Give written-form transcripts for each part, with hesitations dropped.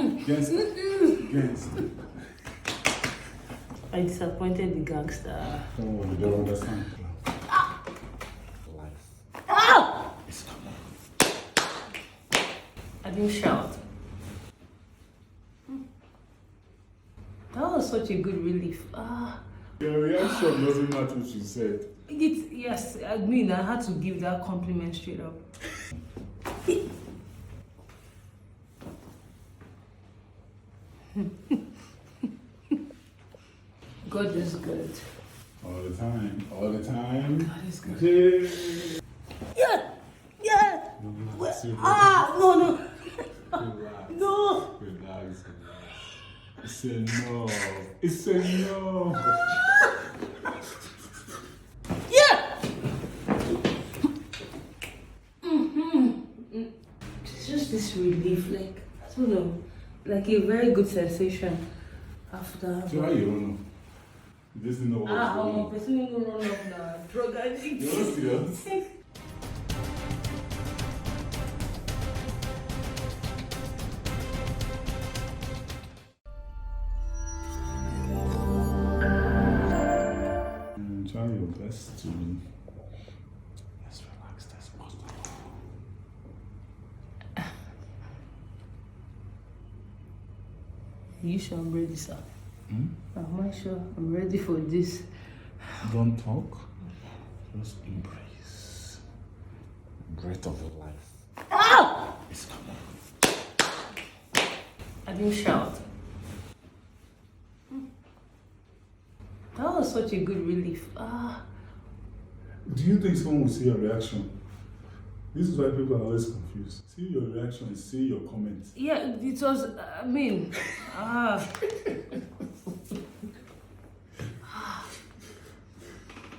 Gangster. Gangster. I disappointed the gangster. Come on, you don't understand. Life. Ah! It's coming. I didn't shout. That was such a good relief. Your reaction doesn't match what you said. Yes, I mean, I had to give that compliment straight up. God is good. All the time. All the time. God is good. Yeah. Yeah! Relax. No. Relax. No! Relax. It's enough. It's enough. Yeah! It's just this relief, like, I don't know, like a very good sensation after. So how you don't know? You just didn't know what was I'm going a on. person who run off now. Drug addict. You're not serious? Try your best to as relaxed as possible. You sure I'm ready, sir? Hmm? Am I sure I'm ready for this? Don't talk. Just embrace. Breath of your life. Ah! It's coming. I didn't shout. That was such a good relief. Do you think someone will see your reaction? This is why people are always confused. See your reaction and see your comments. Yeah, it was, I mean,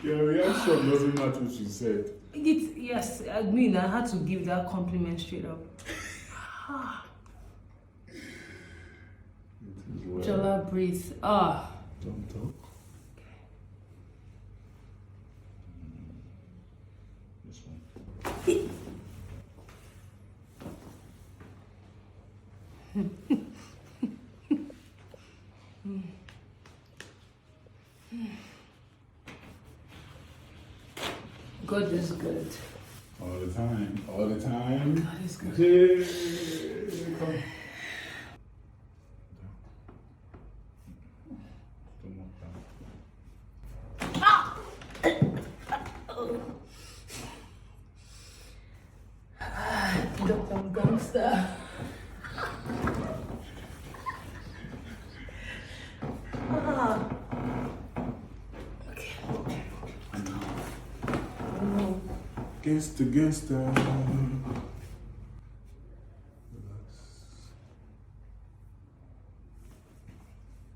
Your reaction doesn't match what you said. yes, I mean, I had to give that compliment straight up. Well, Jola, breathe. don't talk. This one. God is good. All the time. All the time. God is good. Yeah. Come. Don't walk down. Dr. Gangster. Okay. Gangster, gangster. Relax.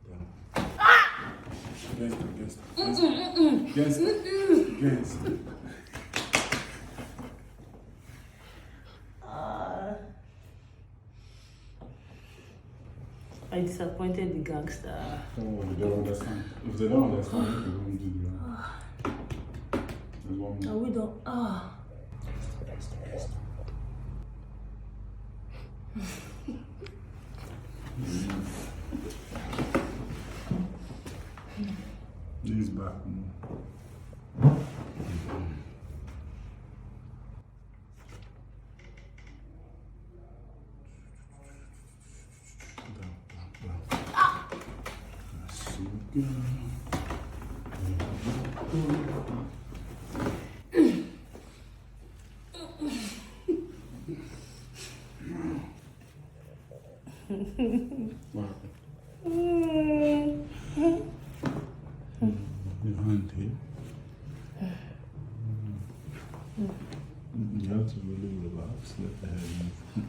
Down. Gangster, gangster. Gangster. Gangster. I disappointed the gangster. Come on, you don't understand. If they don't understand, you won't do that. There's one No, more. we don't. Gangster, gangster. Knees back more. Down, down, down. That's so good. What happened? Your hand here. You have to really relax, let the head move.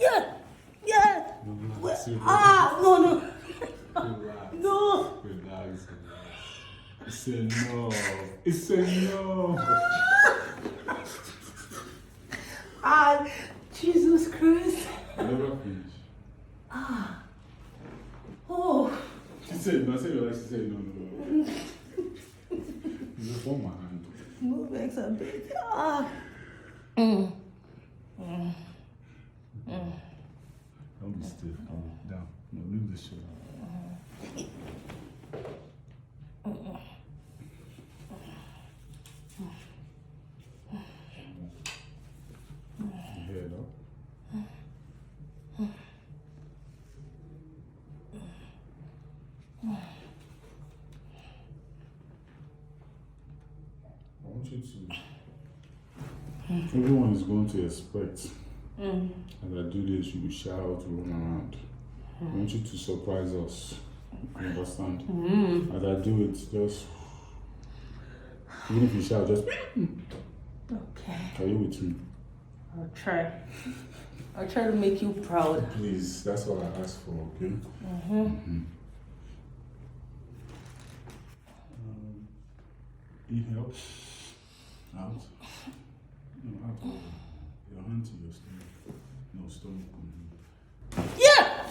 Yeah. Yeah! Relax. No! Relax. No! Relax. It's enough. It's enough. Jesus Christ. Never finish. Oh. She said, no, I said relax. She said, no. You just want my hand. No, Vex, a bit. Ah. Mm. Mm. Mm. Don't be stiff. Down. No, leave this shit. Head up. I want you to. Everyone is going to expect as I do this, you will shout, run around. I want you to surprise us. You understand? As I do it, just even if you shout, just. Okay. Are you with me? I'll try. I'll try to make you proud. Please, that's all I ask for, okay? Inhale. Out. No, out. Your hand to your stomach. No, stomach. Yeah!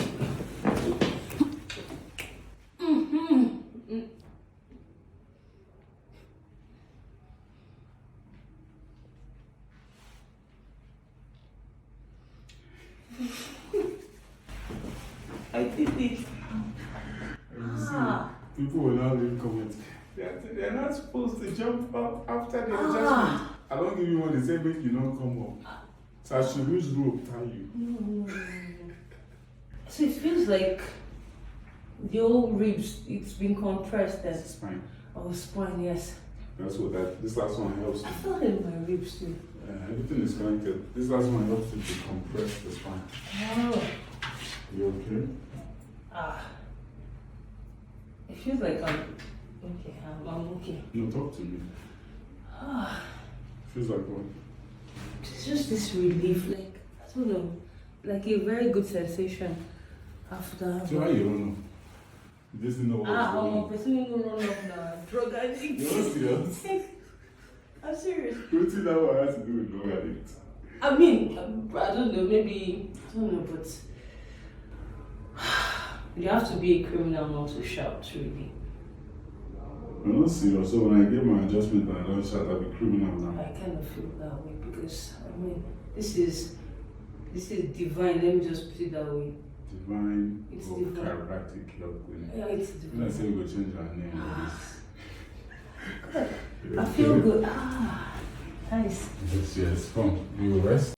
I did it. And you see, people will now leave comments. They're not supposed to jump up after the adjustment. I don't give you one, they say make you don't come up. So I should use rope tie you. No. So it feels like the old ribs, it's been compressed. It's fine. Oh, spine, yes. That's what this last one helps I you. felt it in my ribs too. Everything is connected. This last one helps you to compress the spine. Oh. You okay? It feels like I'm okay. I'm okay. No, talk to me. Feels like what? It's just this relief, like, I don't know, like a very good sensation after. So how you don't know? You just know what's going I'm a on. person who run off now. Drug addict. You're serious? I'm serious. What do you know what has to do with drug addicts? I mean, I don't know, maybe, I don't know, but you have to be a criminal not to shout, really. I'm not serious. So when I get my adjustment and I don't shout, I'll be criminal now. I kind of feel that way because, I mean, this is divine. Let me just put it that way. Divine It's or divine. chiropractic health clinic. Yeah, it's When I divine. say we go change our name, Good. I feel good. Nice. Yes, come. You rest.